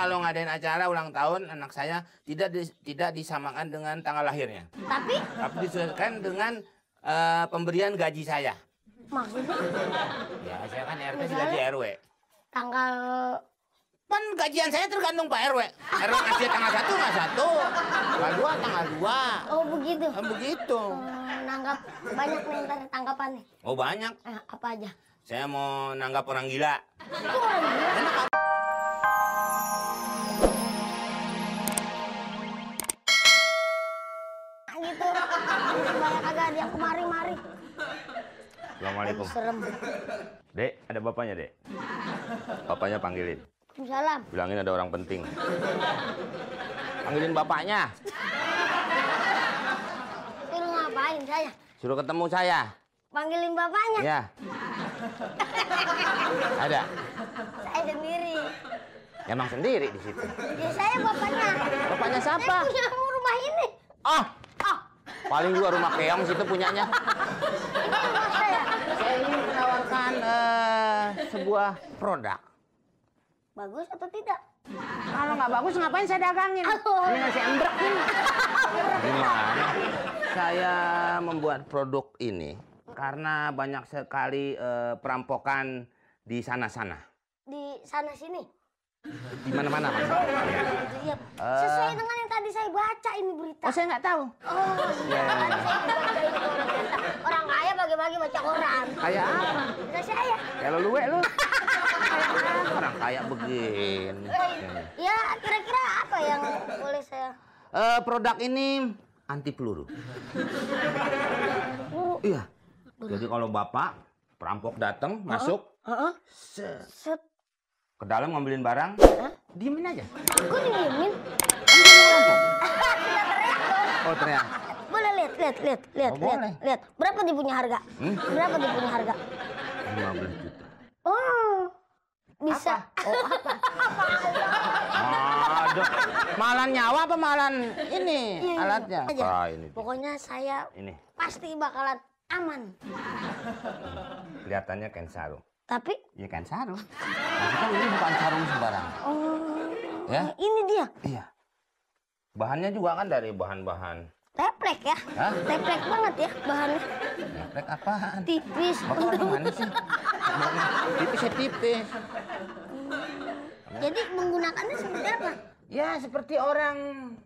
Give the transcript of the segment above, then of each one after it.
kalau ngadain acara ulang tahun anak saya tidak disamakan dengan tanggal lahirnya. Tapi disesuaikan dengan pemberian gaji saya. Maksudnya? Ya, saya kan RT gaji RW. Tanggal... Kan gajian saya tergantung Pak RW. RW ngasih tanggal 1 nggak 1, tanggal 2 tanggal 2. Oh begitu? Begitu. Nanggap banyak nih ntar tanggapannya. Oh banyak. Apa aja? Saya mau nanggap orang gila. Itu orang gila? Gitu. Banyak agak ada yang kemari-mari. Assalamualaikum. Serem. Dek, ada bapaknya, Dek. Bapaknya panggilin. Salam. Bilangin ada orang penting. Panggilin bapaknya. Suruh ngapain saya? Suruh ketemu saya. Panggilin bapaknya? Ya. Ada? Saya sendiri. Emang sendiri di situ. Ya saya bapaknya. Bapaknya siapa? Saya punya rumah ini. Ah. Paling juga rumah keong situ punyanya. Ini rumah saya. Saya ingin menawarkan sebuah produk. Bagus atau tidak? Kalau nggak bagus ngapain saya dagangin? Ini nasi embrek ini. Gimana? Saya membuat produk ini karena banyak sekali perampokan di sana-sana. Di sana-sini? Di mana-mana, Mas. Iya. Sesuai dengan yang tadi saya baca ini berita. Oh, saya nggak tahu. Oh, iya. Tadi saya baca ini koran berita. Orang kaya bagi-bagi baca koran. Kayak apa? Bisa saya. Kalau luwe lu. Orang kaya begini. Ya, kira-kira apa yang boleh saya? Produk ini anti peluru. Iya. Jadi kalau bapak perampok datang masuk, set ke dalam ngambilin barang, diemin aja. Kok diemin? Oh teriak. Boleh lihat. Berapa dia punya harga? Berapa dia punya harga? 15 juta. Oh, bisa. Apa? Aduh, malan nyawa apa malan ini alatnya? Ini. Pokoknya saya ini pasti bakalan aman. Kelihatannya kain sarung. Tapi? Ya kain sarung. Maksudnya ini bukan sarung sembarang. Oh, ya? Ini dia? Iya. Bahannya juga kan dari bahan-bahan teplek ya? Hah? Teplek banget ya bahannya. Teplek apaan? Tipis. Bapak orang mana sih? Tipis ya tipis. Jadi menggunakannya seperti apa? Ya seperti orang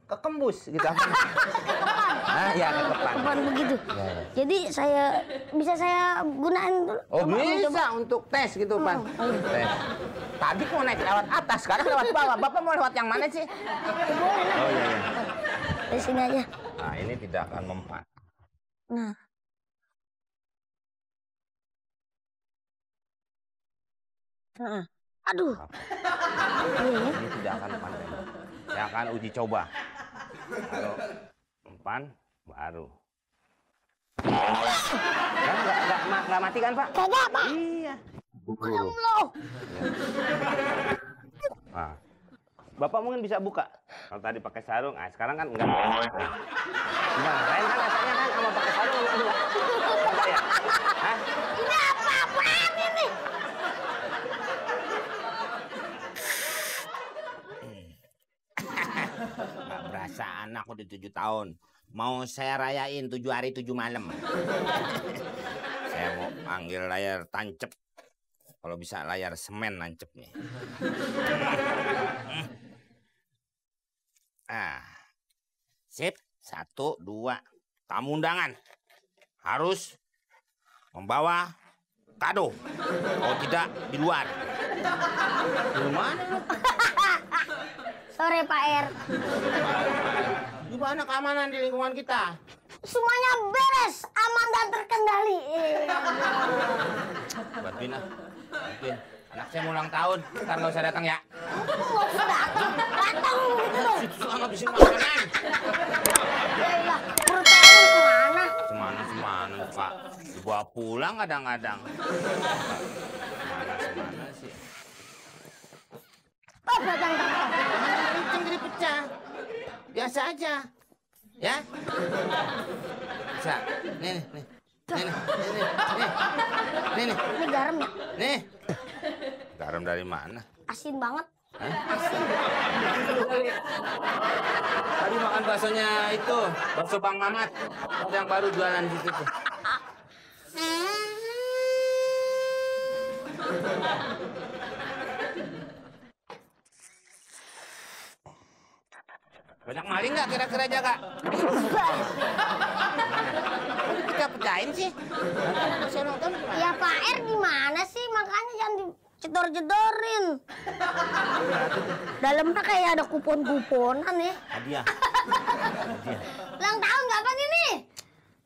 kekembus gitu. Kekepan? Ya kekepan. Kekepan begitu? Ya. Jadi bisa saya gunain dulu? Oh bisa untuk tes gitu Pan. Tes. Tadi mau naik lewat atas, sekarang lewat bawah. Bapak mau lewat yang mana sih? Boleh. Oh iya. Di sini aja. Nah ini tidak akan mempan. Nah. Aduh. Ini tidak akan mempan. Saya akan uji coba. Kalau mempan baru. Kan nggak mati kan Pak? Kagak Pak. Iya. Allah. Nah, Bapak mungkin bisa buka. Kalau tadi pakai sarung, sekarang kan enggak. Gimana? Lain kan rasanya kan sama pakai sarung enggak? Enggak ya? Hah? Ini apa-apaan ini? Nggak berasa anak udah 7 tahun. Mau saya rayain 7 hari 7 malam. Saya mau panggil layar tancep. Kalau bisa layar semen nancepnya. Sip. 1, 2. Tamu undangan harus membawa kado. Kalau tidak di luar. Di mana? Sore Pak R. Gimana keamanan di lingkungan kita? Semuanya beres, aman dan terkendali. Bantuin ah. Bantuin. Anak saya mau ulang tahun. Ntar nggak usah datang ya. Nggak usah datang. Datang gitu dong. Situ sana habisin makanan. Yalah, perut saya kemana? Semana Pak. Dibawa pulang kadang-kadang. Semana sih. Pak datang. Kenceng jadi pecah. Biasa aja. Ya. Bisa. Nih. Nih. Ini garam ya? Nih. Garam dari mana? Asin banget. Hah? Tadi makan baksonya itu, bakso Bang Mamat. Yang baru jualan di situ tuh. Banyak maling nggak kira-kira Jaga? Kita pecahin sih. Ya Pak R gimana sih? Makanya jangan dicedor-cedorin. Dalamnya kayak ada kupon-kuponan ya. Hadiah. Ulang tahun kapan ini?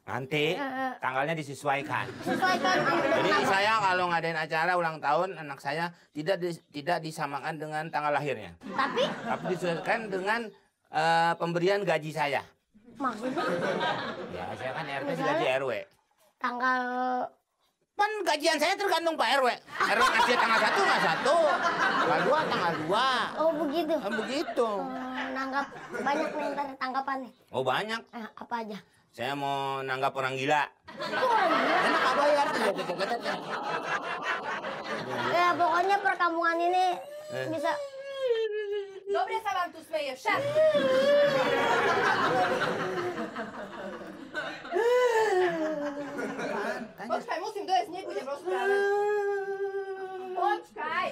Nanti tanggalnya disesuaikan. Sesuaikan Jadi saya kalau ngadain acara ulang tahun anak saya tidak disamakan dengan tanggal lahirnya. Tapi Disesuaikan dengan pemberian gaji saya. maksudnya Ya, saya kan RT gaji RW. tanggal Kan gajian saya tergantung Pak RW. RW ngasih tanggal 1 nggak 1, tanggal 2 tanggal 2. oh begitu. Kan begitu. Nanggap banyak nih ntar tanggapannya. Oh banyak. Apa aja? Saya mau nanggap orang gila. Itu orang gila. Enak nggak bayar? Ya pokoknya perkampungan ini bisa. Dobre sa vám tu smeje však. Počkaj, musím dojsť, nebudem rozprávať. Počkaj.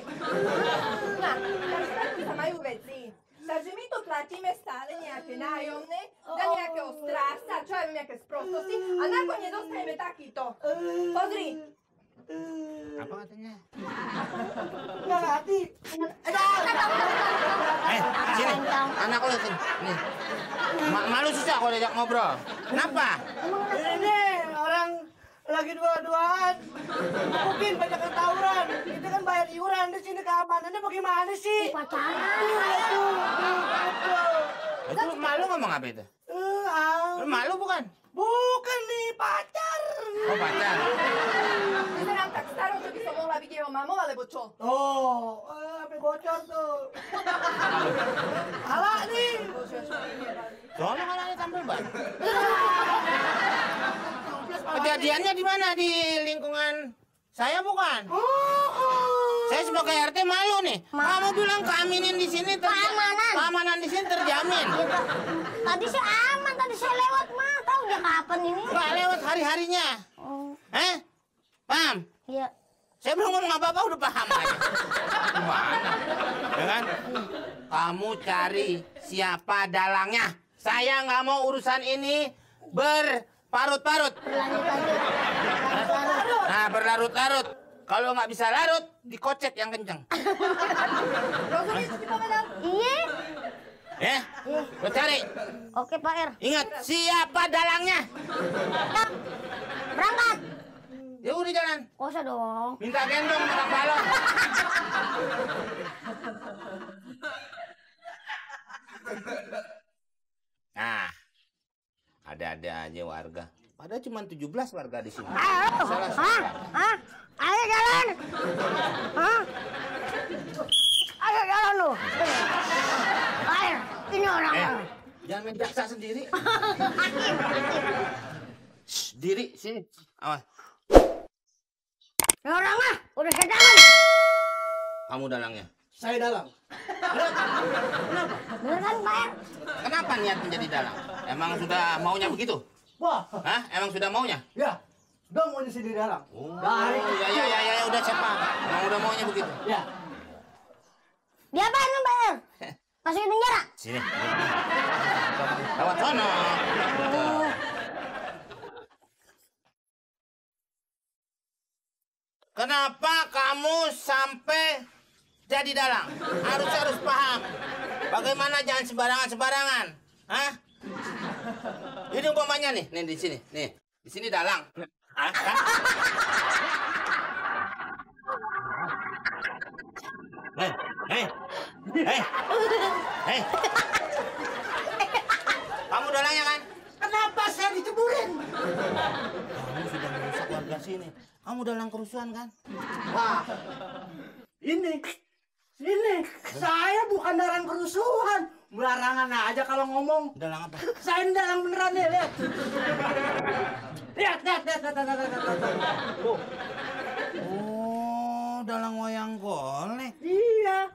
Na, takže takto sa majú veci. Takže my tu platíme stále nejaké nájomné, za nejakého strážca, čo ja viem, nejaké sprostosti, a nakoniec dostaneme takýto. Pozri. Apa katanya? Nggak ngerti. Sini, anak lo sini. Nih. Malu susah kalau diajak ngobrol. Kenapa? Ini orang lagi dua-duaan, mungkin banyak yang tawuran. Kita kan bayar iuran di sini, keamanannya bagaimana sih? Pacaran. Itu malu ngomong apa itu? Lu malu bukan? Bukan nih, pacar. Oh pacar. Vyzerám tak staro, že by som mohla byť jeho mamou, alebo čo? Oh, sampai bocor tuh. Salah nih. Soalnya kan ada tampil ban. Kejadiannya di mana? Di lingkungan saya bukan? Saya sebagai RT malu nih. Kamu bilang keamanan di sini keamanan di sini terjamin. Tadi saya aman, tadi saya lewat mah. Tahu dia kapan ini? Nggak lewat hari-harinya. Paham? Iya. Saya belum ngomong apa-apa udah paham aja. Gimana? Ya kan? Kamu cari siapa dalangnya. Saya nggak mau urusan ini berparut-parut. Nah, berlarut-larut. Kalau nggak bisa larut, dikocek yang kenceng. Rozumieš, čo ti povedal? Iya. Ya? Lo cari. Oke Pak R. Ingat, siapa dalangnya? Berangkat. Ya udah jalan. Gak usah dong. Minta gendong, minta balon. Nah, ada-ada aja warga. Padahal cuma 17 warga di sini. Hah? Ayo jalan. Hah? Ayo jalan lu. Ayo, ini orang. Jangan main jaksa sendiri. Hakim. Shh, diri sini. Awas. Ini orang mah udah saya jalan. Kamu dalangnya. Saya dalang. Bener kan Pak R? Kenapa niat menjadi dalang? Emang sudah maunya begitu? Wah, Hah? Emang sudah maunya? ya. Udah mau jadi dalang. Oh, Dari ya, udah siapa? Emang udah maunya begitu? Ya. Dia apaan nih Pak R? Masukin penjara? Sini. Lewat sono. Kenapa kamu sampai jadi dalang? Harus paham. Bagaimana jangan sembarangan. Hah? Ini umpamanya nih di sini. Nih, di sini dalang. Hah? Hei. Kamu dalangnya kan? Kenapa saya diceburin? Kamu sudah merusak warga sini. Kamu dalang kerusuhan kan? Wah, ini. Saya bukan dalang kerusuhan. Barangan aja kalau ngomong. Dalang apa? Saya ini dalang beneran nih, lihat. Lihat. Tuh. Oh, dalang wayang golek. Iya.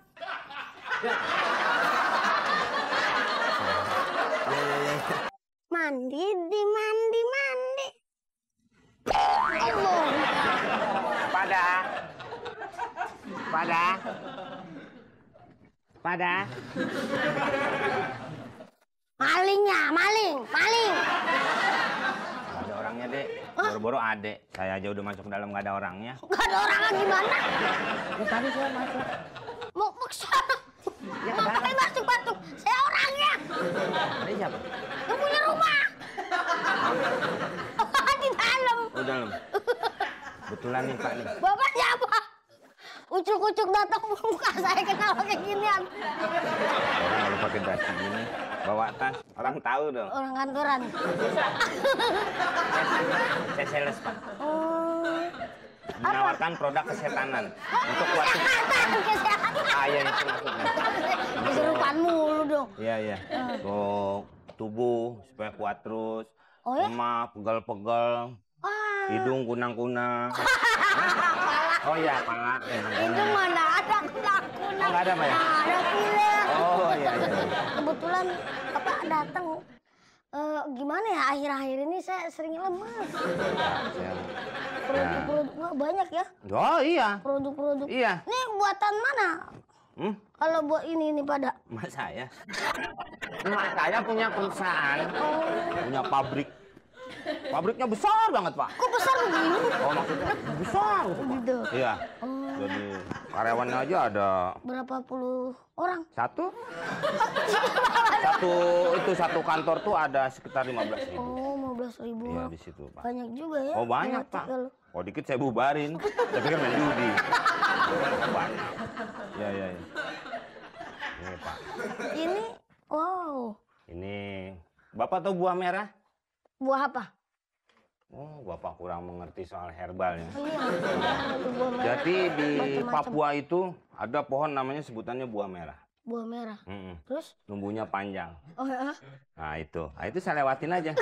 Mandi di mandi. Allah. Pada. Maling. Ada orangnya, Dek. Boro-boro adek. Saya aja udah masuk ke dalam nggak ada orangnya. Gak ada orangnya gimana? Tadi saya masuk. Mau sana. Ngapain masuk? Saya orangnya. Ada siapa? Yang punya rumah. Di dalam. Oh, dalam. Betulan nih, Pak nih. Bapak siapa? Ucuk-ucuk datang muka saya kenal kayak ginian. Orang kalau pakai dasi gini, bawa tas, orang tahu dong. Orang kantoran. Saya sales, Pak. Oh. Menawarkan produk kesehatanan untuk waktu. Kesehatan. Iya itu maksudnya. Kesurupan mulu dong. Iya. Untuk tubuh supaya kuat terus. Oh ya? Lemah, pegal-pegal. Hidung kunang-kunang. Oh iya, pala. Itu mana ada kunang-kunang. Oh, nggak ada, Pak ya? Ada pilar. Oh iya. Kebetulan Bapak datang. Gimana ya, akhir-akhir ini saya sering lemas. Produk-produk banyak ya? Oh iya. Produk-produk. Iya. Ini buatan mana? Kalau buat ini pada. Emak saya. Emak saya punya perusahaan. Punya pabrik. Pabriknya besar banget, Pak. Kok besar begini? Oh, maksudnya besar gitu, Pak. Gitu. Iya. Jadi karyawannya aja ada Berapa puluh orang? satu kantor tuh ada sekitar 15.000. Oh, 15.000. Iya, di situ, Pak. Banyak juga ya. Oh, banyak, Pak. Oh, dikit saya bubarin. Tapi kan main judi. Banyak. Iya. Ini, Pak. Ini, wow. Ini Bapak tahu buah merah? Buah apa? Oh, Bapak kurang mengerti soal herbal ya. Iya. Itu buah merah. Jadi di Macam-macam. Papua itu ada pohon namanya sebutannya buah merah. Buah merah. Terus? Numbunya panjang. Oh ya. Nah itu saya lewatin aja.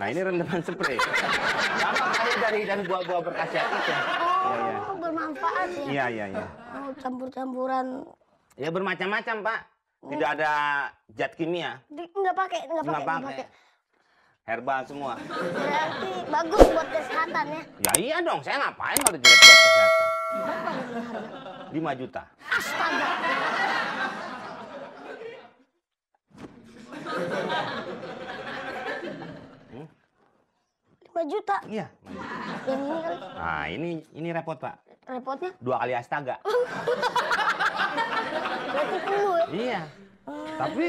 Nah ini rendaman spray. Sama kayak dari buah-buah berkhasiat itu. Oh, bermanfaat ya. Iya. Oh, campur-campuran. Ya bermacam-macam, Pak. Tidak ada zat kimia. Nggak pakai. Herbal semua. Berarti bagus buat kesehatan ya. Ya iya dong, saya ngapain kalau jelek buat kesehatan? Berapa ini harga? 5 juta. Astaga. Hmm? 5 juta. Iya. Yang ini kali. Nah ini repot, Pak. Repotnya? 2 kali astaga. Berarti penuh ya. Iya. Tapi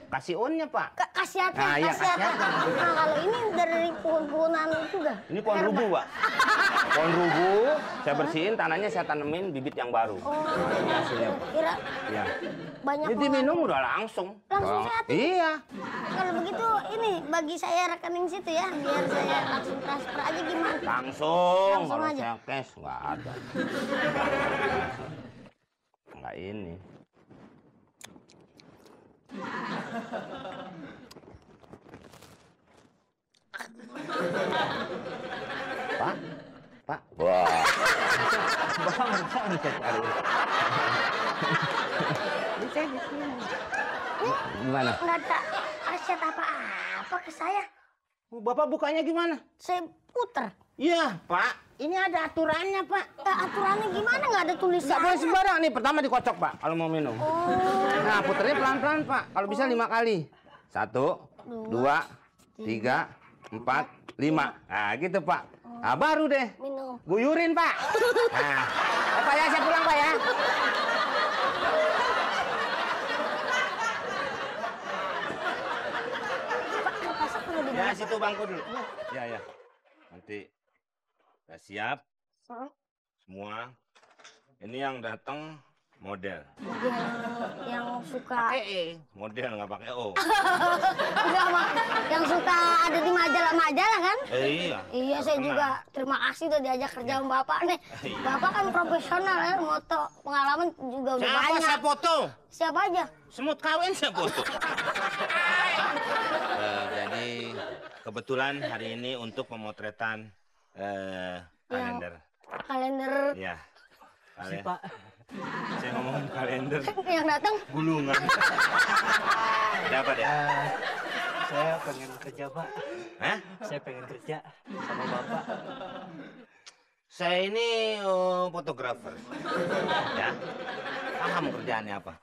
kasih onnya, Pak. Khasiatnya, Nah, iya, khasiatnya. khasiatnya. Nah, kalau ini dari pohon-pohonan juga. Ini pohon rubu, Pak. Pohon rubu, saya bersihin, tanahnya saya tanemin bibit yang baru. Oh, Ini hasilnya, Pak. kira Iya. banyak Ini diminum udah langsung. Langsung sehat? Iya. Kalau begitu ini bagi saya rekening situ ya, biar saya langsung transfer aja gimana? Langsung kalau aja. saya cash nggak ada. Nggak ini. Pak. Wah. Bisa di sini. Gimana? Nggak ada khasiat apa-apa ke saya. Bapak bukanya gimana? Saya puter. Iya, Pak. Ini ada aturannya, Pak. Aturannya gimana? Nggak ada tulisan. Nggak boleh sembarang. Nih, pertama dikocok, Pak, kalau mau minum. Oh. Nah, puternya pelan-pelan, Pak. Kalau bisa 5 kali. 1, 2, 3, 4, 5. Nah, gitu, Pak. Nah, baru deh. Minum. Guyurin, Pak. Nah, Pak ya, saya pulang, Pak ya. Masak perlu di Ya, situ bangku dulu. Ya. Nanti udah siap. Semua. Ini yang datang model. yang suka Pakai E. Model nggak pakai O. enggak, Mak. Yang suka ada di majalah-majalah kan? Iya. Iya, saya Pernah. juga terima kasih tuh diajak kerja sama Bapak nih. Iya. Bapak kan profesional ya, moto pengalaman juga udah Siapa banyak. saya foto? Siapa aja? Semut kawin saya foto. Jadi kebetulan hari ini untuk pemotretan kalender. Kalender Ya. Kalian. Pak. Saya ngomongin kalender. Yang datang Gulungan. Ada apa deh? Saya pengen kerja, Pak. Hah? Saya pengen kerja sama Bapak. Saya ini fotografer. Ya. Paham kerjaannya apa?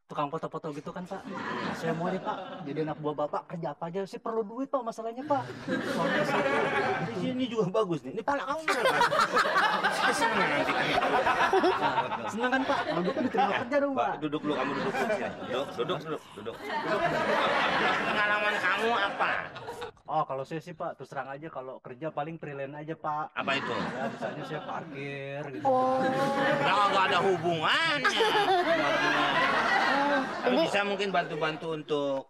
Tukang foto-foto gitu kan, Pak. Saya mau nih, Pak. Jadi anak buah Bapak kerja apa aja. Saya perlu duit, Pak, masalahnya, Pak. Soalnya saya... Ini juga bagus nih. Ini pala kamu berapa? Saya senang nanti kan. Senang kan, Pak? Kalau gitu diterima kerja dong, Pak. Duduk dulu, kamu duduk dulu. Duduk. Pengalaman kamu apa? Oh, kalau saya sih, Pak, terus terang aja kalau kerja paling freelance aja, Pak. Apa itu? Ya, misalnya saya parkir gitu. Nah, nggak ada hubungannya. Tapi bisa mungkin bantu-bantu untuk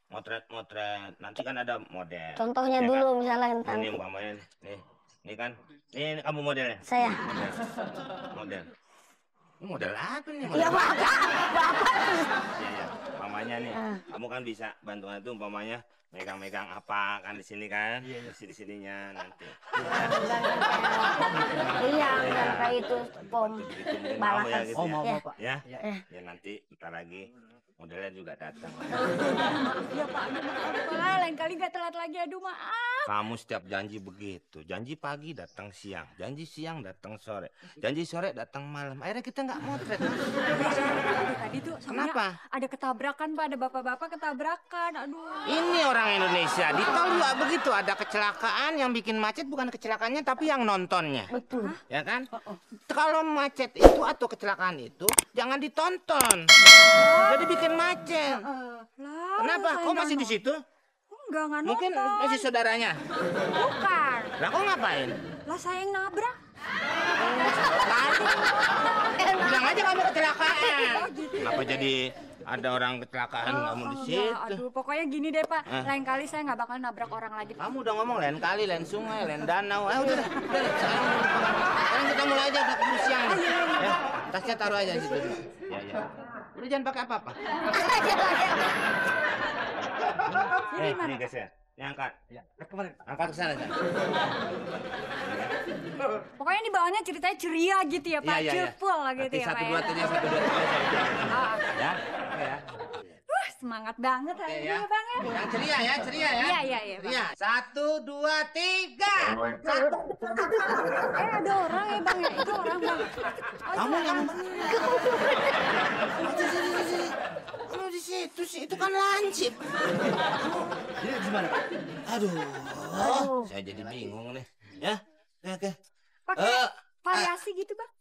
motret-motret. Nanti kan ada model. contohnya Ya, dulu kan? misalnya Ini tentang umpamanya nih. Ini kan. Ini kamu modelnya. saya. Model. Ini model apa nih? Iya, Bapak. Iya. Mamanya nih. Kamu kan bisa bantuan itu umpamanya megang-megang apa kan di sini kan? Di sininya nanti. Iya, bukan kayak itu pom Gitu mungkin mau balakan. ya gitu Oh, ya. mau, Ya. Pak. Ya, Ya. ya nanti bentar lagi modelnya juga datang. Iya Pak, aduh maaf Pak, lain kali nggak telat lagi, aduh maaf. Kamu setiap janji begitu, janji pagi datang siang, janji siang datang sore, janji sore datang malam. Akhirnya kita nggak motret. Tadi tuh Kenapa? ada ketabrakan Pak, ada bapak-bapak ketabrakan, aduh. Ini orang Indonesia, di tol juga begitu. Ada kecelakaan yang bikin macet bukan kecelakaannya tapi yang nontonnya. Betul. Ya kan? Kalau macet itu atau kecelakaan itu jangan ditonton. Jadi bikin macet. Lah, Kenapa? saya Kok nggak masih di situ? Nggak Mungkin nonton. masih saudaranya. Bukan. Lah kok ngapain? Lah saya yang nabrak. Bilang aja kamu kecelakaan. Kenapa jadi ada orang kecelakaan kamu di Ya, situ? aduh, pokoknya gini deh Pak, lain kali saya nggak bakal nabrak orang lagi. Kamu udah ngomong lain kali, lain sungai, lain danau. Udah. Sekarang kita mulai aja udah keburu siang nih. Ya, tasnya taruh aja di situ dulu. Ya. Udah jangan pakai apa-apa. Nih guys ya. Ini angkat. Ya, kemarin. Angkat ke sana. Pokoknya di bawahnya ceritanya ceria gitu ya Pak, Iya. cheerful gitu Nanti ya Pak. satu Ya. dua tiga. Ah, Ya. Oke ya. semangat banget hari Oke ini ya. ya Bang ya. Yang ceria ya. Iya, Bang. Ceria. 1, 2, 3. Ada orang ya Bang ya, itu orang Bang. Kamu yang Kalau di situ sih itu kan lancip. Jadi gimana, Pak? Aduh. Saya jadi bingung nih. Ya. Oke. Pakai variasi gitu Bang.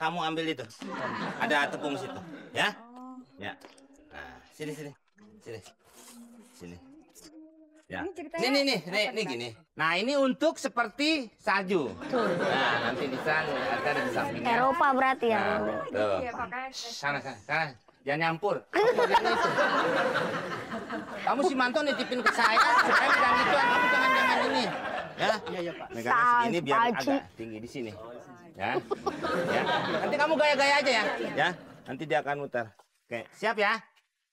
Kamu ambil itu. Ada tepung situ. Ya. Ya. Nah, sini. Ya. Ini ceritanya Nih gini. Nah, ini untuk seperti salju. Nah, nanti di sana ada di sampingnya. Eropa berarti ya. Nah, tuh. Iya, pakai. Sana. Jangan nyampur. Aku bagiannya itu. Kamu si Manto nitipin ke saya supaya megang gituan. Kamu jangan ini. Ya. Iya, Pak. Megangnya segini biar Paci. agak tinggi di sini. Ya. Nanti kamu gaya-gaya aja ya. Ya. Nanti dia akan muter. Oke, siap ya?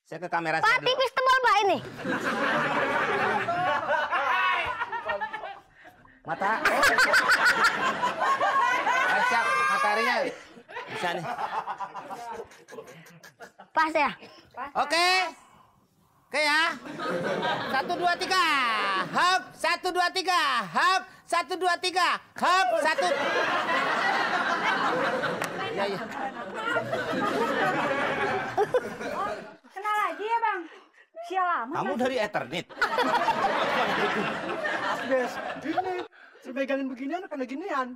Saya ke kamera Pak, saya dulu. tipis tebal Pak ini. Mata. Siap, mataharinya. Bisa nih. Pas ya. Oke ya. 1, 2, 3. Hop, 1, 2, 3. Hop, 1, 2, 3. Hop, 1. Ya. Kenal lagi ya Bang? Sial lama. Kamu dari Eternit. Abdes. Ini. Saya pegangin beginian, karena ginian.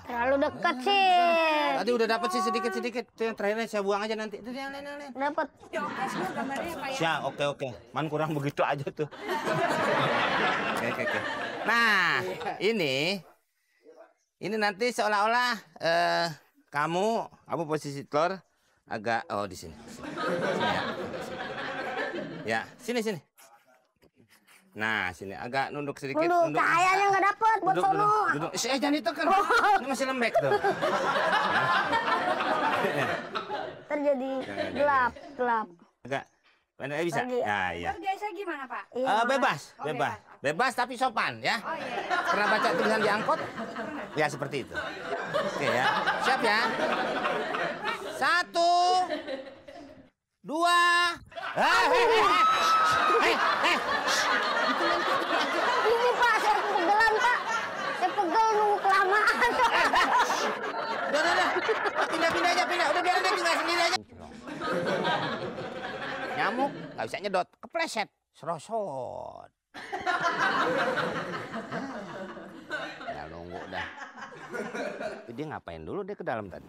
Terlalu dekat sih. Tadi udah dapat sih sedikit-sedikit. Itu yang terakhirnya saya buang aja nanti. Itu yang lain. Dapat. Ya, oke, semua gambarnya Pak ya. Siap, oke. Man kurang begitu aja tuh. Oke. Nah, ini nanti seolah-olah kamu posisi telur agak di sini. Sini ya. Ya, sini. Nah, sini agak nunduk sedikit. Dulu cahayanya nggak dapet buat sono. Duduk. Jangan ditekan. Ini masih lembek tuh. Terjadi gelap. Agak pendek bisa. Lagi. Ya. Terbiasa gimana Pak? Iya. Bebas. Oh, bebas. Bebas tapi sopan ya. Pernah baca tulisan di angkot? Ya seperti itu. Oke ya. Siap ya. 1, 2. Ini Pak, saya kepegelan Pak. Saya pegel nunggu kelamaan. Udah. Pindah aja, pindah. Udah biarin dia tinggal sendiri aja. Nyamuk nggak bisa nyedot, kepleset, serosot. Ya nunggu dah. Dia ngapain dulu dia ke dalam tadi?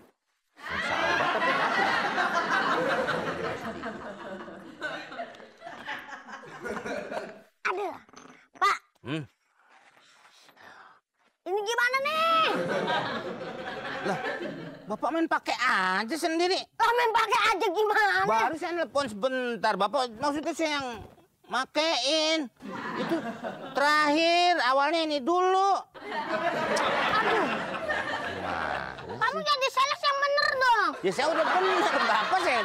Periksa obat tapi apa? Aduh, Pak. Ini gimana nih? Lah, Bapak main pakai aja sendiri. Lah main pakai aja gimana? Baru saya nelpon sebentar, Bapak maksudnya saya yang makein. Itu terakhir, awalnya ini dulu. Aduh. Kamu jadi sales yang bener dong. Ya saya udah bener, Bapak saya.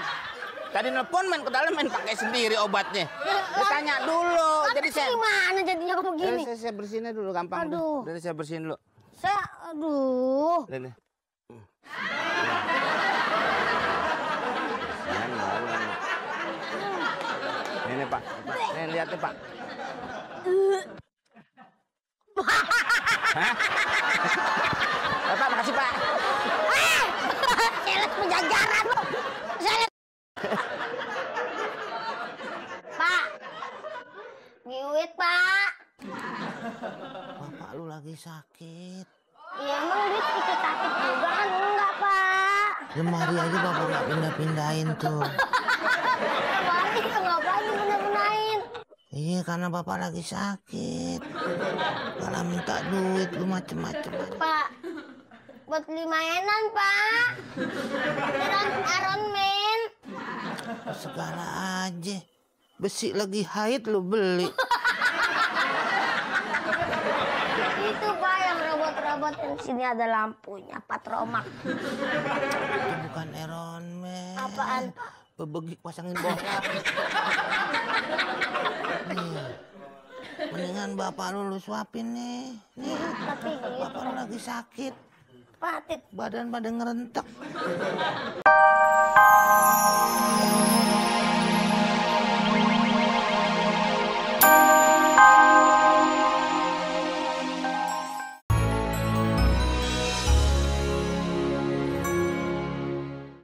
Tadi nelpon main ke dalam main pakai sendiri obatnya. Ditanya dulu. Jadi saya gimana jadinya kamu gini? Saya bersihin dulu gampang. Aduh. Dari saya bersihin dulu. Aduh. Ini. Ini Pak. Ini lihat nih Pak. Hah? Bapak makasih Pak. Sales penjajaran lu. Sales. Pak. Giwit Pak. Bapak lu lagi sakit. Ya emang duit ikut sakit juga kan? Enggak Pak. Lemari aja Bapak nggak pindah-pindahin tuh. Lemari ngapain pindah-pindahin? Iya karena Bapak lagi sakit. Kalau minta duit lu macem-macem. Pak. Buat beli mainan Pak. Iron Man. Segala aja. Besi lagi haid lu beli. Itu Pak yang robot-robot yang sini ada lampunya, Patromak. Itu bukan Iron Man. Apaan? Bebegik pasangin bola. Nih. Mendingan Bapak lu suapin nih. Nih. Tapi gitu. Bapak lu lagi sakit. Patit. Badan pada ngerentek.